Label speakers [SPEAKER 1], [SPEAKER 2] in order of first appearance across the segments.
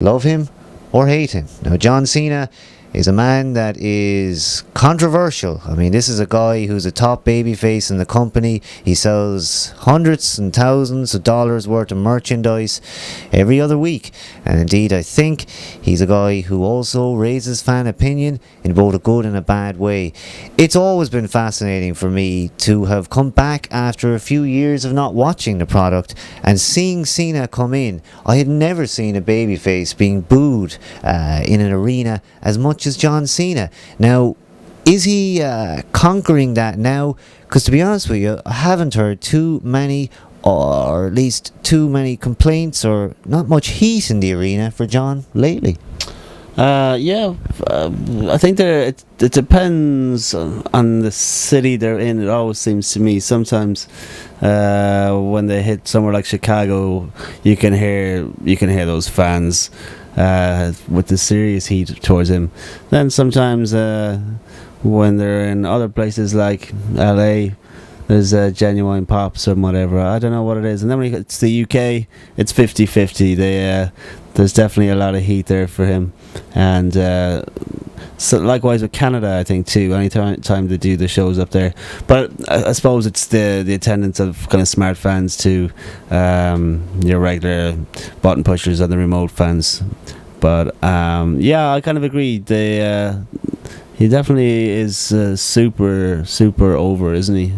[SPEAKER 1] Love him or hate him. Now, John Cena is a man that is controversial. I mean, this is a guy who's a top babyface in the company. He sells hundreds and thousands of dollars worth of merchandise every other week. And indeed, I think he's a guy who also raises fan opinion in both a good and a bad way. It's always been fascinating for me to have come back after a few years of not watching the product and seeing Cena come in. I had never seen a babyface being booed in an arena as much as John Cena. Now, is he conquering that now? Because to be honest with you, I haven't heard too many, or at least too many complaints or not much heat in the arena for John lately.
[SPEAKER 2] Yeah, I think it depends on the city they're in. It always seems to me. Sometimes when they hit somewhere like Chicago, you can hear those fans with the serious heat towards him. Then sometimes when they're in other places like LA, there's genuine pops or whatever. I don't know what it is. And then when it's the UK, it's 50-50. There's definitely a lot of heat there for him. And so likewise with Canada, I think too. Any time they do the shows up there, but I suppose it's the attendance of kind of smart fans to your regular button pushers and the remote fans. But yeah, I kind of agree. He definitely is super over, isn't he?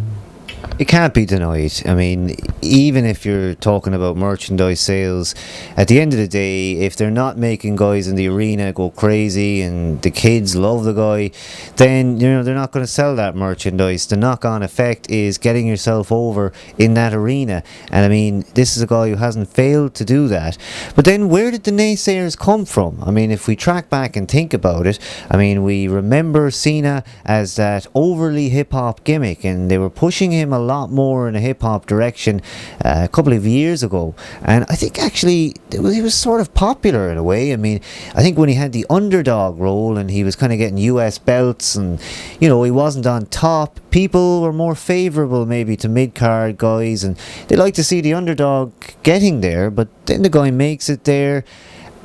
[SPEAKER 1] It can't be denied. I mean, even if you're talking about merchandise sales, at the end of the day, if they're not making guys in the arena go crazy and the kids love the guy, then they're not going to sell that merchandise. The knock-on effect is getting yourself over in that arena. And I mean, this is a guy who hasn't failed to do that. But then where did the naysayers come from? I mean, if we track back and think about it, I mean, we remember Cena as that overly hip-hop gimmick, and they were pushing him a lot more in a hip-hop direction a couple of years ago, and I think actually he was sort of popular in a way. I mean, I think when he had the underdog role and he was kind of getting US belts and he wasn't on top, people were more favourable maybe to mid-card guys, and they like to see the underdog getting there. But then the guy makes it there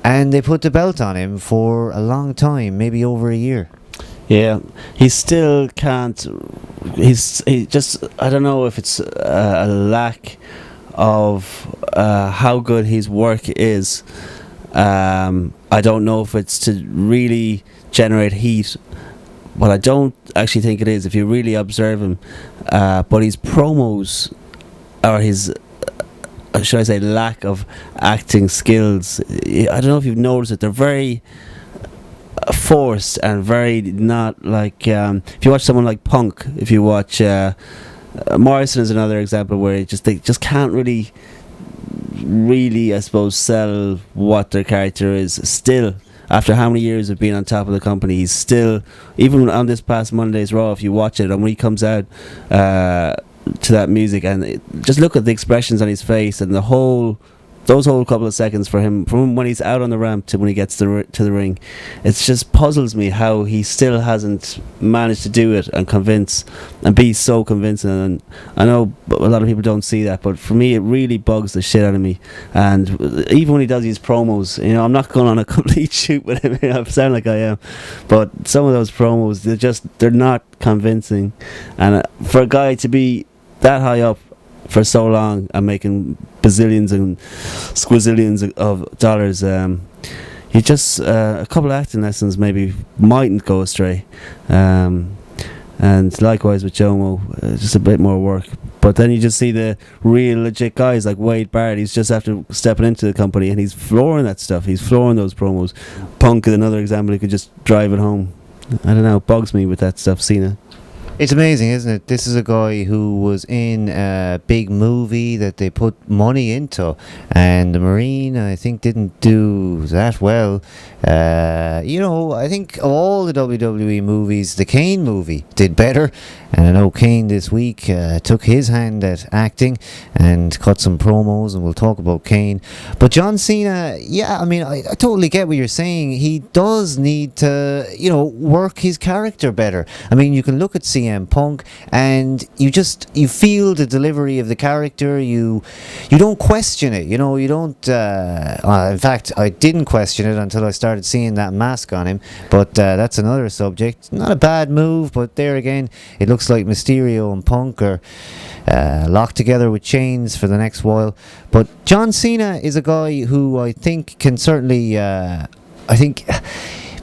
[SPEAKER 1] and they put the belt on him for a long time, maybe over a year.
[SPEAKER 2] Yeah, he still can't. He just. I don't know if it's a lack of how good his work is. I don't know if it's to really generate heat, but I don't actually think it is. If you really observe him, but his promos or his. Should I say lack of acting skills? I don't know if you've noticed it. They're very forced and very not like if you watch someone like Punk, if you watch Morrison is another example where they just can't really I suppose sell what their character is. Still, after how many years of being on top of the company, he's still, even on this past Monday's Raw, if you watch it and when he comes out to that music and just look at the expressions on his face and those whole couple of seconds for him, from when he's out on the ramp to when he gets to the ring, it just puzzles me how he still hasn't managed to do it and convince and be so convincing. And I know a lot of people don't see that, but for me it really bugs the shit out of me. And even when he does his promos, I'm not going on a complete shoot with him. I sound like I am, but some of those promos, they're not convincing. And for a guy to be that high up for so long and making bazillions and squazillions of dollars, you just a couple of acting lessons maybe mightn't go astray. And likewise with Jomo, just a bit more work. But then you just see the real legit guys like Wade Barrett. He's just after stepping into the company and he's flooring that stuff. He's flooring those promos. Punk is another example. He could just drive it home. I don't know, it bugs me with that stuff. Cena.
[SPEAKER 1] It's amazing, isn't it? This is a guy who was in a big movie that they put money into, and the Marine, I think, didn't do that well. I think of all the WWE movies, the Kane movie did better, and I know Kane this week took his hand at acting and cut some promos, and we'll talk about Kane. But John Cena, yeah, I mean, I totally get what you're saying. He does need to, work his character better. I mean, you can look at Cena CM Punk, and you feel the delivery of the character. You don't question it. You know, you don't. In fact, I didn't question it until I started seeing that mask on him. But that's another subject. Not a bad move, but there again, it looks like Mysterio and Punk are locked together with chains for the next while. But John Cena is a guy who I think can certainly,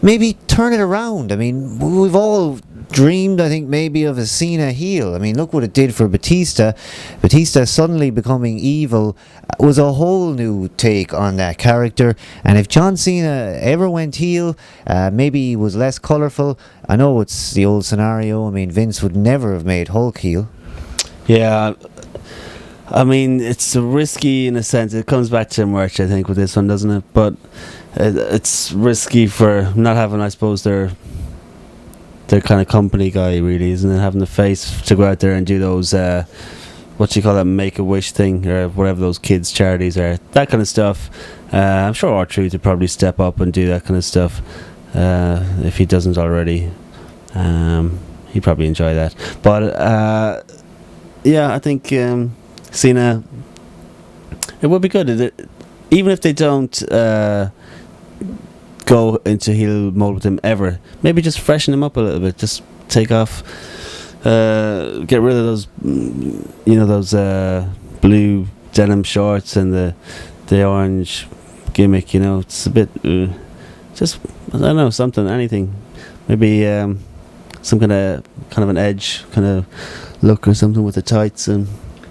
[SPEAKER 1] maybe turn it around. I mean, we've all dreamed, I think, maybe of a Cena heel. I mean, look what it did for Batista. Batista suddenly becoming evil was a whole new take on that character. And if John Cena ever went heel, maybe he was less colourful. I know it's the old scenario. I mean, Vince would never have made Hulk heel.
[SPEAKER 2] Yeah, I mean, it's risky in a sense. It comes back to merch, I think, with this one, doesn't it? But it's risky for not having, I suppose, their kind of company guy, really, isn't it? Having the face to go out there and do those, what you call that, Make-A-Wish thing, or whatever those kids' charities are. That kind of stuff. I'm sure R-Truth would probably step up and do that kind of stuff, if he doesn't already. He'd probably enjoy that. But, yeah, I think Cena, it would be good. Even if they don't go into heel mode with him ever, maybe just freshen him up a little bit. Just take off, get rid of those, those blue denim shorts and the orange gimmick. It's a bit, just, I don't know, anything. Maybe some kind of an edge kind of look or something with the tights, and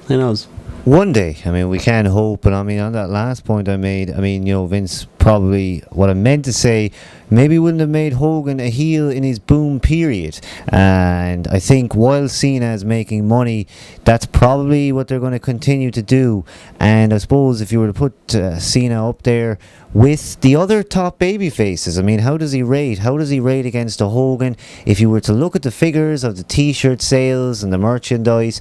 [SPEAKER 2] who knows.
[SPEAKER 1] One day, I mean, we can hope, but I mean, on that last point I made, I mean, Vince probably, what I meant to say, maybe wouldn't have made Hogan a heel in his boom period. And I think while Cena is making money, that's probably what they're going to continue to do. And I suppose if you were to put Cena up there with the other top baby faces, I mean, how does he rate? How does he rate against a Hogan? If you were to look at the figures of the t-shirt sales and the merchandise,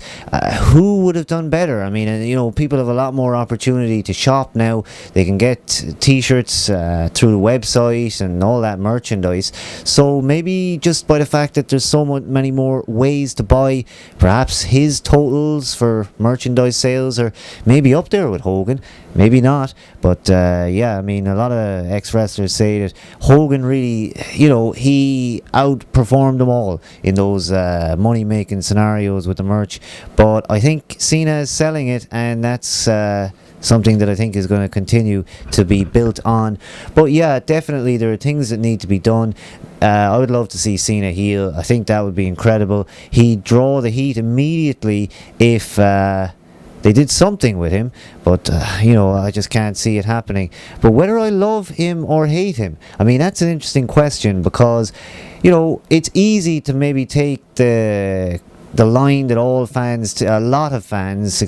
[SPEAKER 1] who would have done better? I mean, people have a lot more opportunity to shop now. They can get t-shirts through the website and all that merchandise. So maybe just by the fact that there's so many more ways to buy, perhaps his totals for merchandise sales are maybe up there with Hogan. Maybe not, but yeah, I mean, a lot of ex-wrestlers say that Hogan really, he outperformed them all in those money-making scenarios with the merch. But I think Cena is selling it, and that's something that I think is going to continue to be built on. But yeah, definitely there are things that need to be done. I would love to see Cena heel. I think that would be incredible. He'd draw the heat immediately if they did something with him, but I just can't see it happening. But whether I love him or hate him, I mean, that's an interesting question, because it's easy to maybe take the line that a lot of fans,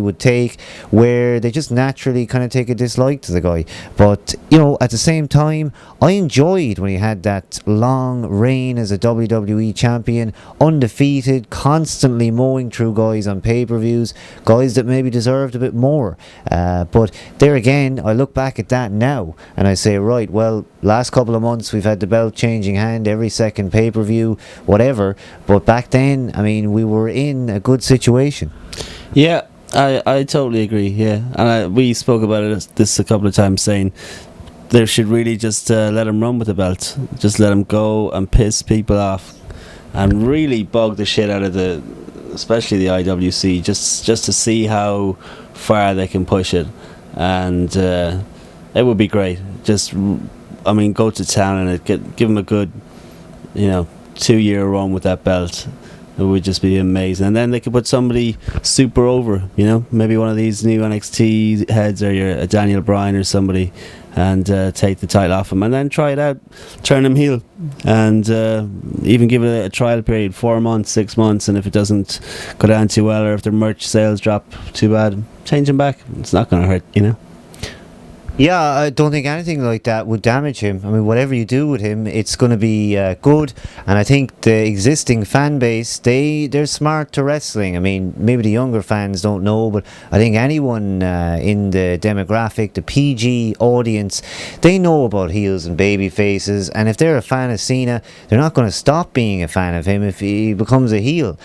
[SPEAKER 1] would take, where they just naturally kind of take a dislike to the guy. But at the same time, I enjoyed when he had that long reign as a WWE champion, undefeated, constantly mowing through guys on pay-per-views, guys that maybe deserved a bit more. But there again, I look back at that now and I say, right, well, last couple of months we've had the belt changing hand every second pay-per-view, whatever. But back then, I mean, we were in a good situation.
[SPEAKER 2] Yeah, I totally agree. Yeah, and we spoke about this a couple of times, saying they should really just let him run with the belt, just let him go and piss people off, and really bug the shit out of especially the IWC, just to see how far they can push it, and it would be great. Just, I mean, go to town and give him a good, 2-year run with that belt. It would just be amazing. And then they could put somebody super over, maybe one of these new NXT heads, or a Daniel Bryan or somebody, and take the title off him, and then try it out, turn him heel, and even give it a trial period, 4 months, 6 months, and if it doesn't go down too well, or if their merch sales drop too bad, change him back. It's not going to hurt,
[SPEAKER 1] Yeah, I don't think anything like that would damage him. I mean, whatever you do with him, it's going to be good. And I think the existing fan base, they're smart to wrestling. I mean, maybe the younger fans don't know, but I think anyone in the demographic, the PG audience, they know about heels and baby faces. And if they're a fan of Cena, they're not going to stop being a fan of him if he becomes a heel.